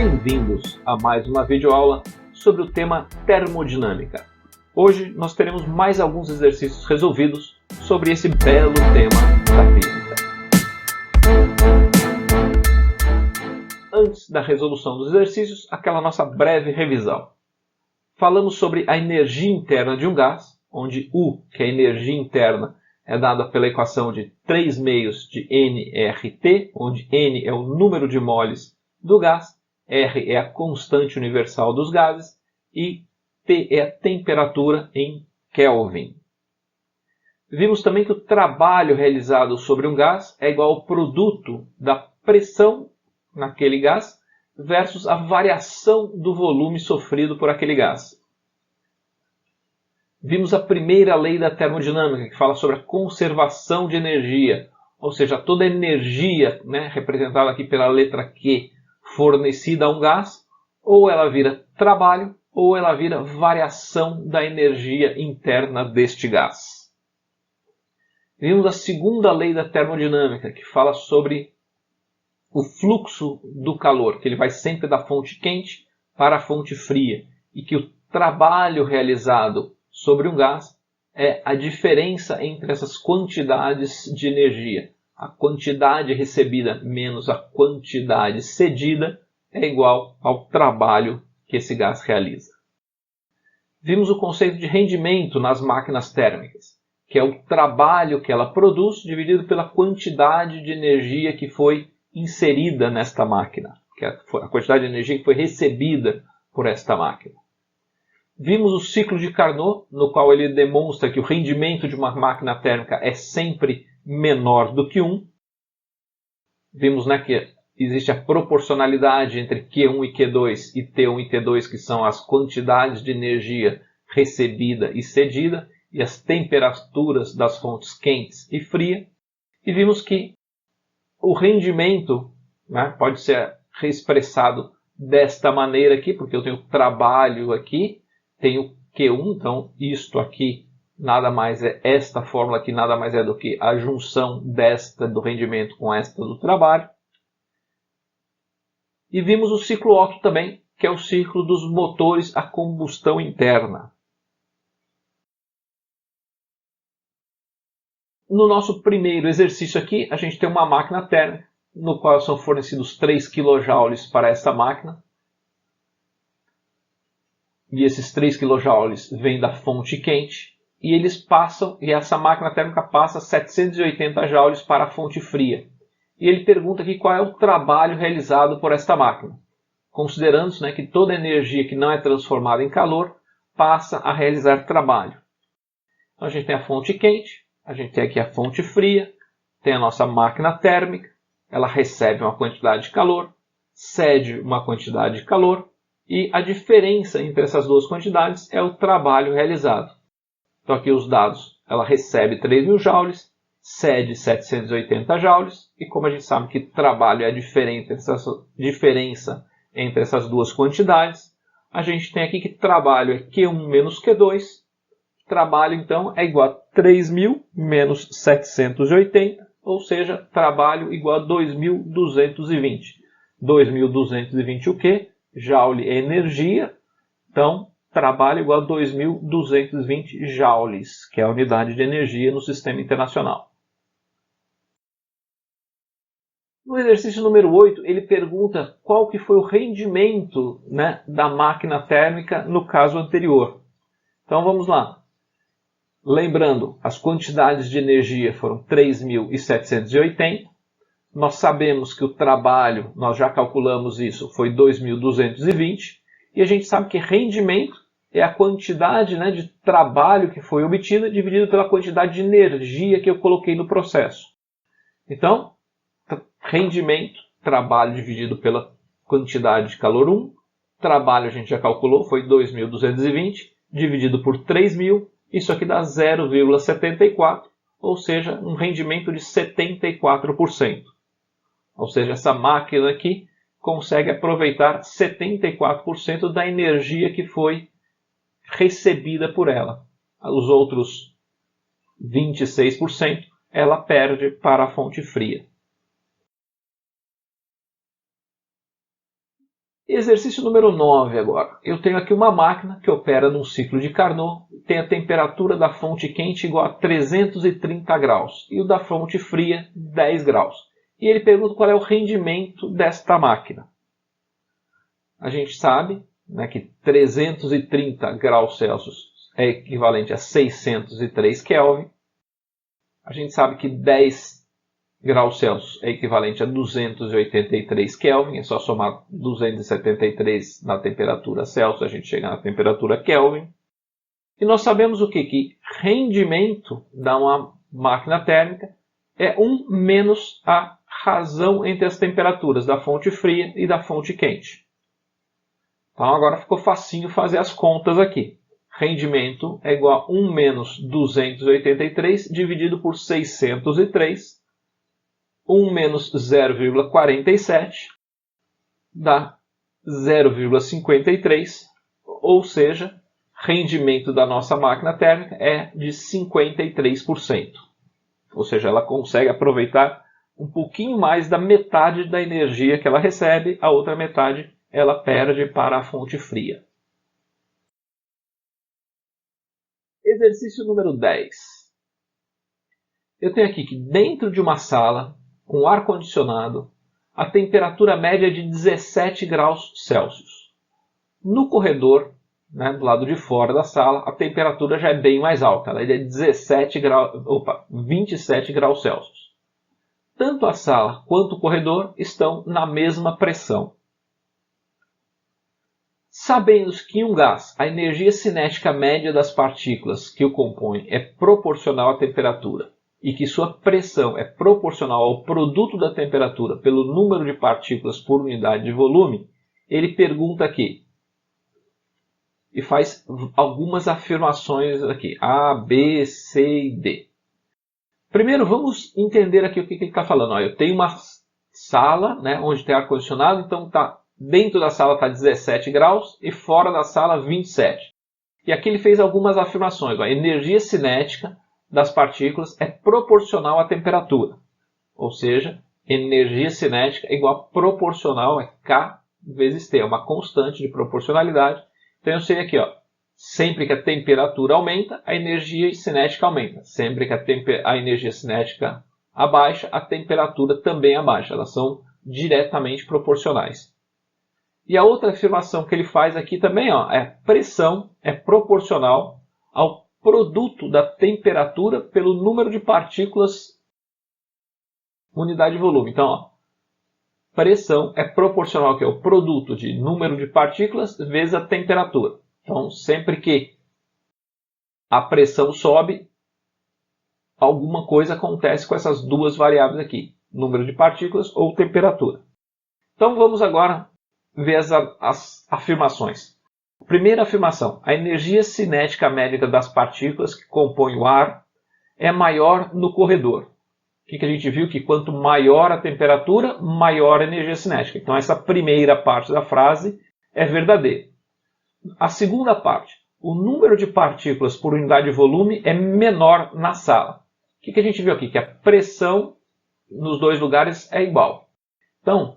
Bem-vindos a mais uma videoaula sobre o tema termodinâmica. Hoje nós teremos mais alguns exercícios resolvidos sobre esse belo tema da física. Antes da resolução dos exercícios, aquela nossa breve revisão. Falamos sobre a energia interna de um gás, onde U, que é a energia interna, é dada pela equação de 3 meios de nRT, onde N é o número de moles do gás, R é a constante universal dos gases e T é a temperatura em Kelvin. Vimos também que o trabalho realizado sobre um gás é igual ao produto da pressão naquele gás versus a variação do volume sofrido por aquele gás. Vimos a primeira lei da termodinâmica, que fala sobre a conservação de energia, ou seja, toda a energia, representada aqui pela letra Q, fornecida a um gás, ou ela vira trabalho, ou ela vira variação da energia interna deste gás. Vimos a segunda lei da termodinâmica, que fala sobre o fluxo do calor, que ele vai sempre da fonte quente para a fonte fria, e que o trabalho realizado sobre um gás é a diferença entre essas quantidades de energia. A quantidade recebida menos a quantidade cedida é igual ao trabalho que esse gás realiza. Vimos o conceito de rendimento nas máquinas térmicas, que é o trabalho que ela produz dividido pela quantidade de energia que foi inserida nesta máquina, que é a quantidade de energia que foi recebida por esta máquina. Vimos o ciclo de Carnot, no qual ele demonstra que o rendimento de uma máquina térmica é sempre menor do que 1. Vimos que existe a proporcionalidade entre Q1 e Q2 e T1 e T2, que são as quantidades de energia recebida e cedida, e as temperaturas das fontes quentes e frias. E vimos que o rendimento pode ser reexpressado desta maneira aqui, porque eu tenho trabalho aqui, tenho Q1, então isto aqui nada mais é, esta fórmula aqui nada mais é do que a junção desta do rendimento com esta do trabalho. E vimos o ciclo Otto também, que é o ciclo dos motores a combustão interna. No nosso primeiro exercício aqui, a gente tem uma máquina térmica, no qual são fornecidos 3 kJ para essa máquina. E esses 3 kJ vêm da fonte quente, e essa máquina térmica passa 780 joules para a fonte fria. E ele pergunta aqui qual é o trabalho realizado por esta máquina, considerando que toda energia que não é transformada em calor passa a realizar trabalho. Então a gente tem a fonte quente, a gente tem aqui a fonte fria, tem a nossa máquina térmica, ela recebe uma quantidade de calor, cede uma quantidade de calor, e a diferença entre essas duas quantidades é o trabalho realizado. Então aqui os dados, ela recebe 3.000 joules, cede 780 joules, e como a gente sabe que trabalho é a diferença entre essas duas quantidades, a gente tem aqui que trabalho é Q1 menos Q2, trabalho então é igual a 3.000 menos 780, ou seja, trabalho igual a 2.220. 2.220 o quê? Joule é energia, então trabalho igual a 2.220 joules, que é a unidade de energia no sistema internacional. No exercício número 8, ele pergunta qual que foi o rendimento da máquina térmica no caso anterior. Então vamos lá. Lembrando, as quantidades de energia foram 3.780. Nós sabemos que o trabalho, nós já calculamos isso, foi 2.220. E a gente sabe que rendimento é a quantidade de trabalho que foi obtida dividido pela quantidade de energia que eu coloquei no processo. Então, rendimento, trabalho dividido pela quantidade de calor 1. Trabalho a gente já calculou, foi 2.220 dividido por 3.000. Isso aqui dá 0,74, ou seja, um rendimento de 74%. Ou seja, essa máquina aqui consegue aproveitar 74% da energia que foi recebida por ela. Os outros 26% ela perde para a fonte fria. Exercício número 9 agora. Eu tenho aqui uma máquina que opera num ciclo de Carnot, tem a temperatura da fonte quente igual a 330 graus e o da fonte fria 10 graus. E ele pergunta qual é o rendimento desta máquina. A gente sabe, né, que 330 graus Celsius é equivalente a 603 Kelvin. A gente sabe que 10 graus Celsius é equivalente a 283 Kelvin, é só somar 273 na temperatura Celsius, a gente chega na temperatura Kelvin. E nós sabemos o quê? Que rendimento da uma máquina térmica é 1 menos a razão entre as temperaturas da fonte fria e da fonte quente. Então agora ficou facinho fazer as contas aqui. Rendimento é igual a 1 menos 283 dividido por 603. 1 menos 0,47 dá 0,53, ou seja, rendimento da nossa máquina térmica é de 53%. Ou seja, ela consegue aproveitar um pouquinho mais da metade da energia que ela recebe, a outra metade ela perde para a fonte fria. Exercício número 10. Eu tenho aqui que dentro de uma sala com ar-condicionado, a temperatura média é de 17 graus Celsius. No corredor, né, do lado de fora da sala, a temperatura já é bem mais alta, ela é de 27 graus Celsius. Tanto a sala quanto o corredor estão na mesma pressão. Sabendo que em um gás, a energia cinética média das partículas que o compõem é proporcional à temperatura, e que sua pressão é proporcional ao produto da temperatura pelo número de partículas por unidade de volume, ele pergunta aqui, e faz algumas afirmações aqui, A, B, C e D. Primeiro, vamos entender aqui o que ele está falando. Ó, eu tenho uma sala, né, onde tem ar-condicionado, então dentro da sala está 17 graus e fora da sala 27. E aqui ele fez algumas afirmações. A energia cinética das partículas é proporcional à temperatura. Ou seja, energia cinética é igual a proporcional, é K vezes T, é uma constante de proporcionalidade. Então eu sei aqui, ó, sempre que a temperatura aumenta, a energia cinética aumenta. Sempre que a energia cinética abaixa, a temperatura também abaixa. Elas são diretamente proporcionais. E a outra afirmação que ele faz aqui também, ó, é pressão é proporcional ao produto da temperatura pelo número de partículas unidade de volume. Então, ó, pressão é proporcional ao produto de número de partículas vezes a temperatura. Então, sempre que a pressão sobe, alguma coisa acontece com essas duas variáveis aqui, número de partículas ou temperatura. Então, vamos agora ver as afirmações. Primeira afirmação, a energia cinética média das partículas que compõem o ar é maior no corredor. O que a gente viu? Que quanto maior a temperatura, maior a energia cinética. Então essa primeira parte da frase é verdadeira. A segunda parte, o número de partículas por unidade de volume é menor na sala. O que a gente viu aqui? Que a pressão nos dois lugares é igual. Então,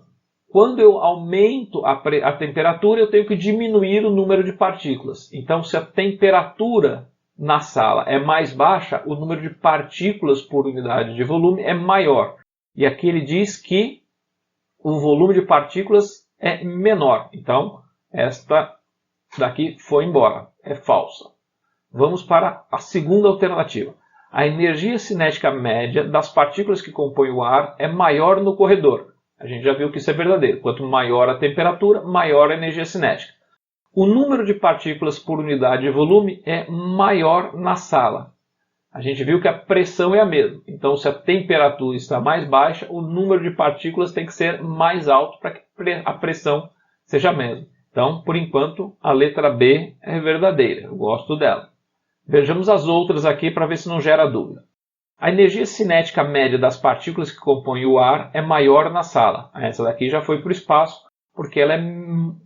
quando eu aumento a temperatura, eu tenho que diminuir o número de partículas. Então, se a temperatura na sala é mais baixa, o número de partículas por unidade de volume é maior. E aqui ele diz que o volume de partículas é menor. Então, esta daqui foi embora. É falsa. Vamos para a segunda alternativa. A energia cinética média das partículas que compõem o ar é maior no corredor. A gente já viu que isso é verdadeiro. Quanto maior a temperatura, maior a energia cinética. O número de partículas por unidade de volume é maior na sala. A gente viu que a pressão é a mesma. Então, se a temperatura está mais baixa, o número de partículas tem que ser mais alto para que a pressão seja a mesma. Então, por enquanto, a letra B é verdadeira. Eu gosto dela. Vejamos as outras aqui para ver se não gera dúvida. A energia cinética média das partículas que compõem o ar é maior na sala. Essa daqui já foi para o espaço, porque ela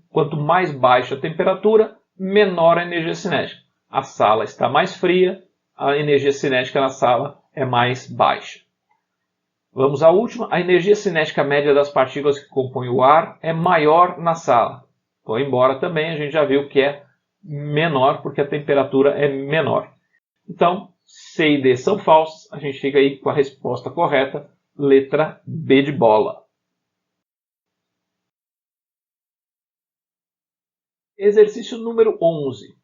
quanto mais baixa a temperatura, menor a energia cinética. A sala está mais fria, a energia cinética na sala é mais baixa. Vamos à última. A energia cinética média das partículas que compõem o ar é maior na sala. Foi embora também, a gente já viu que é menor, porque a temperatura é menor. Então, C e D são falsas, a gente fica aí com a resposta correta, letra B de bola. Exercício número 11.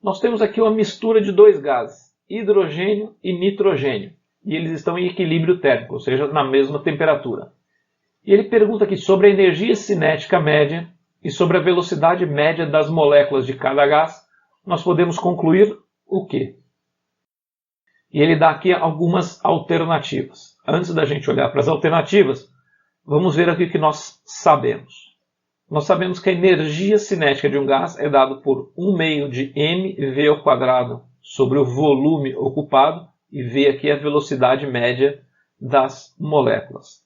Nós temos aqui uma mistura de dois gases, hidrogênio e nitrogênio, e eles estão em equilíbrio térmico, ou seja, na mesma temperatura. E ele pergunta aqui sobre a energia cinética média e sobre a velocidade média das moléculas de cada gás. Nós podemos concluir o quê? E ele dá aqui algumas alternativas. Antes da gente olhar para as alternativas, vamos ver aqui o que nós sabemos. Nós sabemos que a energia cinética de um gás é dada por 1/2 de mv ao quadrado sobre o volume ocupado, e V aqui é a velocidade média das moléculas.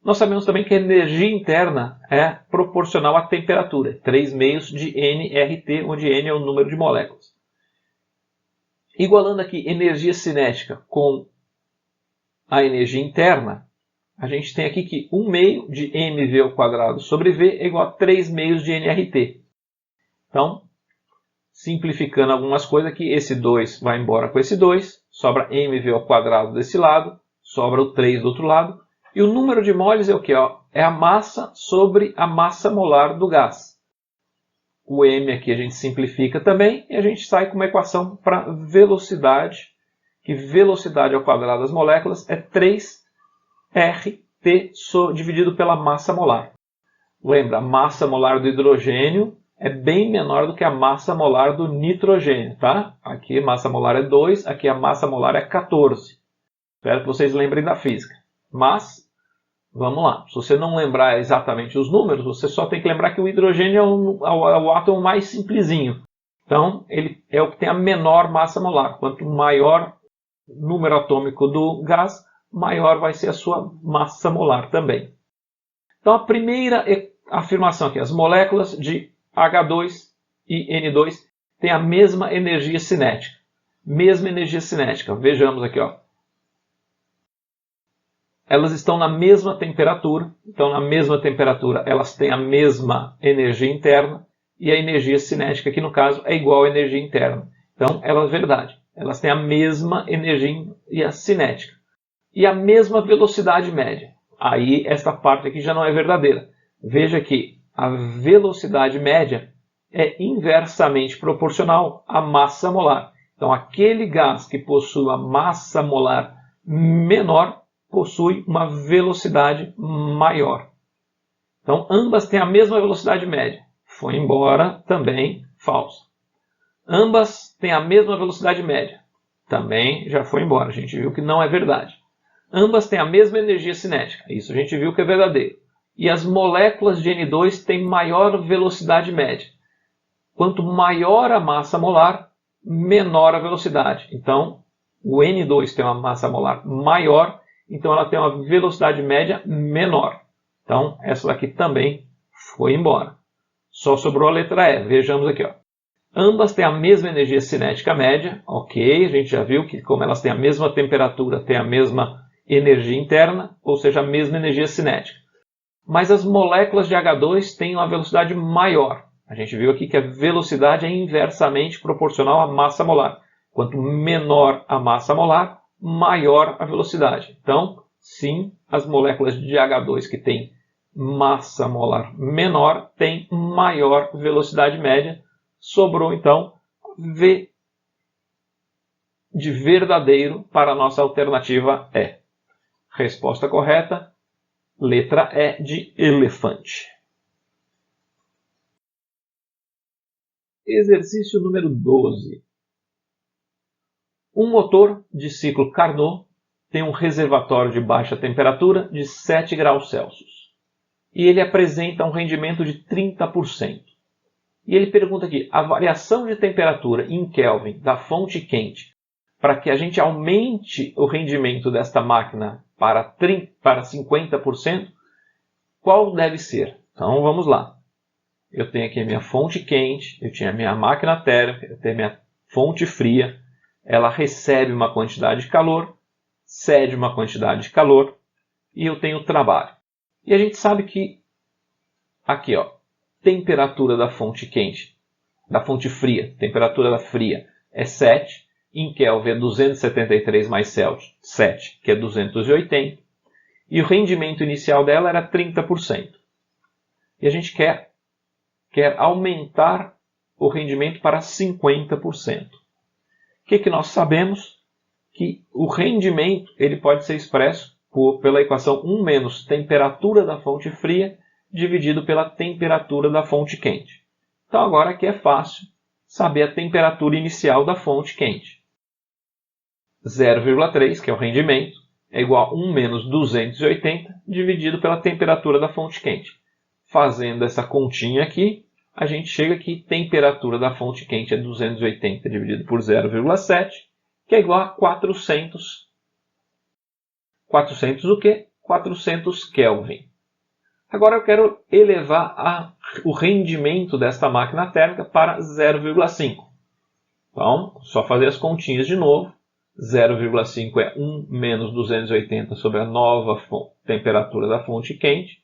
Nós sabemos também que a energia interna é proporcional à temperatura, 3/2 de nRT, onde N é o número de moléculas. Igualando aqui energia cinética com a energia interna, a gente tem aqui que 1/2 de mv ao quadrado sobre V é igual a 3/2 de nRT. Então, simplificando algumas coisas aqui, esse 2 vai embora com esse 2, sobra mv ao quadrado desse lado, sobra o 3 do outro lado, e o número de moles é o que? É a massa sobre a massa molar do gás. O m aqui a gente simplifica também, e a gente sai com uma equação para velocidade, que velocidade ao quadrado das moléculas é 3RT dividido pela massa molar. Lembra, a massa molar do hidrogênio é bem menor do que a massa molar do nitrogênio, tá? Aqui a massa molar é 2, aqui a massa molar é 14. Espero que vocês lembrem da física. Mas, vamos lá. Se você não lembrar exatamente os números, você só tem que lembrar que o hidrogênio é o átomo mais simplesinho. Então, ele é o que tem a menor massa molar. Quanto maior o número atômico do gás, maior vai ser a sua massa molar também. Então, a primeira afirmação aqui, as moléculas de H2 e N2 têm a mesma energia cinética. Mesma energia cinética. Vejamos aqui, ó. Elas estão na mesma temperatura, então na mesma temperatura elas têm a mesma energia interna, e a energia cinética aqui no caso é igual à energia interna. Então, é verdade, elas têm a mesma energia cinética e a mesma velocidade média. Aí esta parte aqui já não é verdadeira. Veja que a velocidade média é inversamente proporcional à massa molar. Então, aquele gás que possui uma massa molar menor possui uma velocidade maior. Então, ambas têm a mesma velocidade média. Foi embora, também falso. Ambas têm a mesma velocidade média. Também já foi embora. A gente viu que não é verdade. Ambas têm a mesma energia cinética. Isso a gente viu que é verdadeiro. E as moléculas de N2 têm maior velocidade média. Quanto maior a massa molar, menor a velocidade. Então, o N2 tem uma massa molar maior, então ela tem uma velocidade média menor. Então, essa daqui também foi embora. Só sobrou a letra E. Vejamos aqui, ó. Ambas têm a mesma energia cinética média. Ok, a gente já viu que como elas têm a mesma temperatura, têm a mesma energia interna, ou seja, a mesma energia cinética. Mas as moléculas de H2 têm uma velocidade maior. A gente viu aqui que a velocidade é inversamente proporcional à massa molar. Quanto menor a massa molar, maior a velocidade. Então, sim, as moléculas de H2 que têm massa molar menor têm maior velocidade média. Sobrou, então, V de verdadeiro para a nossa alternativa E. Resposta correta, letra E de elefante. Exercício número 12. Um motor de ciclo Carnot tem um reservatório de baixa temperatura de 7 graus Celsius. E ele apresenta um rendimento de 30%. E ele pergunta aqui, a variação de temperatura em Kelvin da fonte quente para que a gente aumente o rendimento desta máquina para 50%, qual deve ser? Então vamos lá. Eu tenho aqui a minha fonte quente, eu tenho a minha máquina térmica, eu tenho a minha fonte fria. Ela recebe uma quantidade de calor, cede uma quantidade de calor e eu tenho trabalho. E a gente sabe que aqui, ó, temperatura da fonte quente, da fonte fria, temperatura da fria é 7, em Kelvin é 273 mais Celsius, 7, que é 280, e o rendimento inicial dela era 30%. E a gente quer aumentar o rendimento para 50%. O que nós sabemos? Que o rendimento ele pode ser expresso pela equação 1 menos temperatura da fonte fria dividido pela temperatura da fonte quente. Então agora aqui é fácil saber a temperatura inicial da fonte quente. 0,3, que é o rendimento, é igual a 1 menos 280 dividido pela temperatura da fonte quente. Fazendo essa continha aqui, a gente chega que temperatura da fonte quente é 280 dividido por 0,7, que é igual a 400. 400 o quê? 400 Kelvin. Agora eu quero elevar o rendimento desta máquina térmica para 0,5. Então, só fazer as continhas de novo. 0,5 é 1 menos 280 sobre a nova temperatura da fonte quente.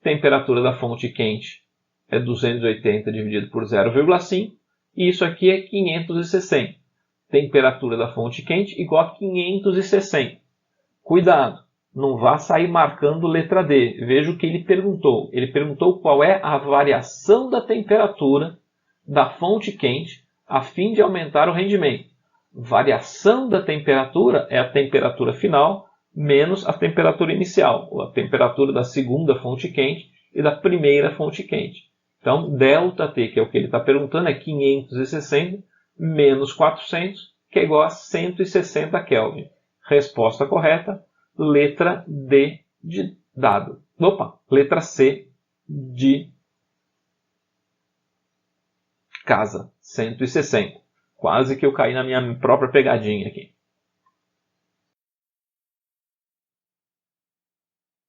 Temperatura da fonte quente é 280 dividido por 0,5. E isso aqui é 560. Temperatura da fonte quente igual a 560. Cuidado, não vá sair marcando letra D. Veja o que ele perguntou. Ele perguntou qual é a variação da temperatura da fonte quente a fim de aumentar o rendimento. Variação da temperatura é a temperatura final menos a temperatura inicial, ou a temperatura da segunda fonte quente e da primeira fonte quente. Então, ΔT, que é o que ele está perguntando, é 560 menos 400, que é igual a 160 Kelvin. Resposta correta, letra D de dado. Opa, letra C de casa, 160. Quase que eu caí na minha própria pegadinha aqui.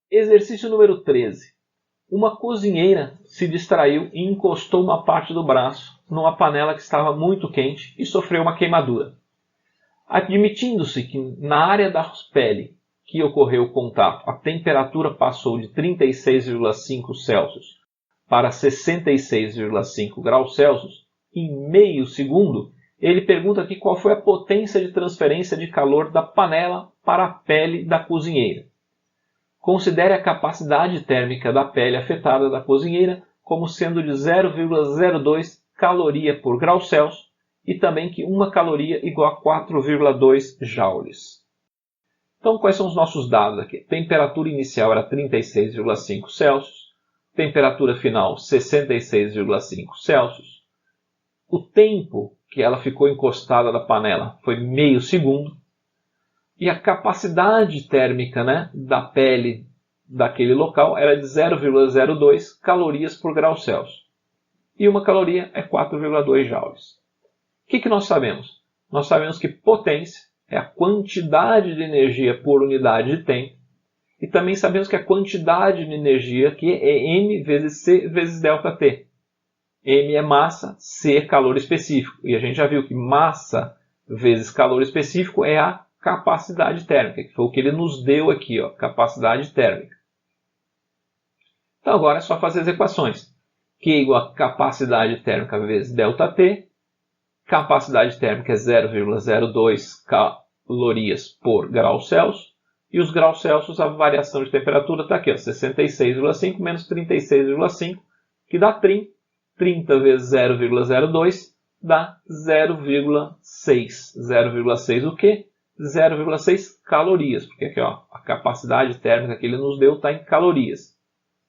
Exercício número 13. Uma cozinheira se distraiu e encostou uma parte do braço numa panela que estava muito quente e sofreu uma queimadura. Admitindo-se que na área da pele que ocorreu o contato a temperatura passou de 36,5 Celsius para 66,5 graus Celsius em meio segundo, ele pergunta aqui qual foi a potência de transferência de calor da panela para a pele da cozinheira. Considere a capacidade térmica da pele afetada da cozinheira como sendo de 0,02 caloria por grau Celsius e também que 1 caloria igual a 4,2 joules. Então, quais são os nossos dados aqui? Temperatura inicial era 36,5 Celsius, temperatura final 66,5 Celsius. O tempo que ela ficou encostada na panela foi meio segundo. E a capacidade térmica, da pele daquele local era de 0,02 calorias por grau Celsius. E 1 caloria é 4,2 joules. O que nós sabemos? Nós sabemos que potência é a quantidade de energia por unidade de tempo. E também sabemos que a quantidade de energia aqui é M vezes C vezes ΔT. M é massa, C é calor específico. E a gente já viu que massa vezes calor específico é a capacidade térmica, que foi o que ele nos deu aqui, capacidade térmica. Então agora é só fazer as equações. Q é igual a capacidade térmica vezes ΔT. Capacidade térmica é 0,02 calorias por grau Celsius. E os graus Celsius, a variação de temperatura está aqui, 66,5 menos 36,5, que dá 30. 30 vezes 0,02 dá 0,6. 0,6 o quê? 0,6 calorias, porque aqui a capacidade térmica que ele nos deu está em calorias.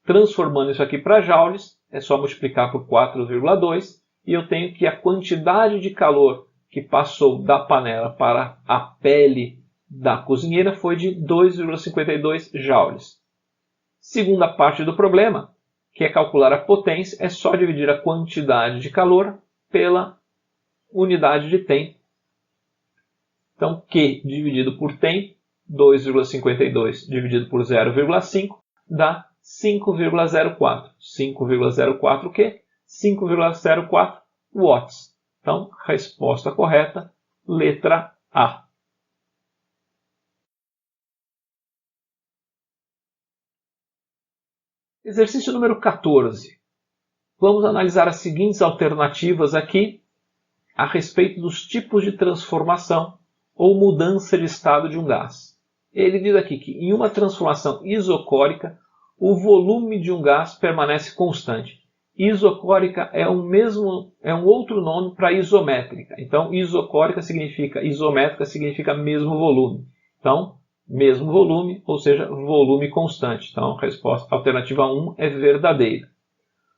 Transformando isso aqui para joules, é só multiplicar por 4,2 e eu tenho que a quantidade de calor que passou da panela para a pele da cozinheira foi de 2,52 joules. Segunda parte do problema, que é calcular a potência, é só dividir a quantidade de calor pela unidade de tempo. Então, Q dividido por tempo, 2,52 dividido por 0,5, dá 5,04. 5,04 o quê? 5,04 watts. Então, resposta correta, letra A. Exercício número 14. Vamos analisar as seguintes alternativas aqui a respeito dos tipos de transformação ou mudança de estado de um gás. Ele diz aqui que em uma transformação isocórica, o volume de um gás permanece constante. Isocórica é um outro nome para isométrica. Então, isocórica significa, isométrica significa mesmo volume. Então, mesmo volume, ou seja, volume constante. Então, a resposta alternativa 1 é verdadeira.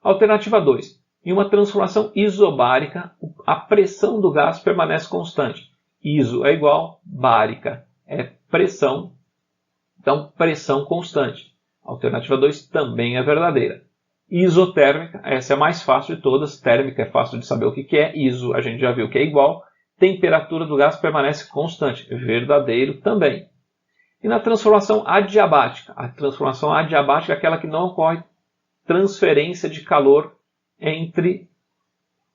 Alternativa 2. Em uma transformação isobárica, a pressão do gás permanece constante. Iso é igual, bárica é pressão, então pressão constante. Alternativa 2 também é verdadeira. Isotérmica, essa é a mais fácil de todas. Térmica é fácil de saber o que é. Iso a gente já viu que é igual. Temperatura do gás permanece constante. Verdadeiro também. E na transformação adiabática. A transformação adiabática é aquela que não ocorre transferência de calor entre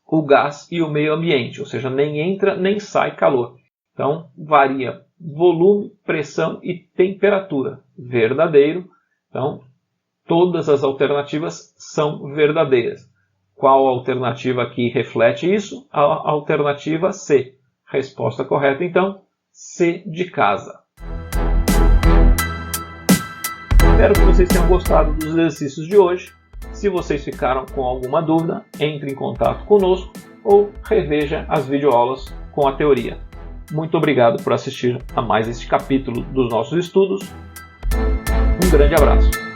o gás e o meio ambiente. Ou seja, nem entra nem sai calor. Então varia volume, pressão e temperatura. Verdadeiro. Então, todas as alternativas são verdadeiras. Qual alternativa aqui reflete isso? A alternativa C. Resposta correta, então, C de casa. Espero que vocês tenham gostado dos exercícios de hoje. Se vocês ficaram com alguma dúvida, entre em contato conosco ou reveja as videoaulas com a teoria. Muito obrigado por assistir a mais este capítulo dos nossos estudos. Um grande abraço.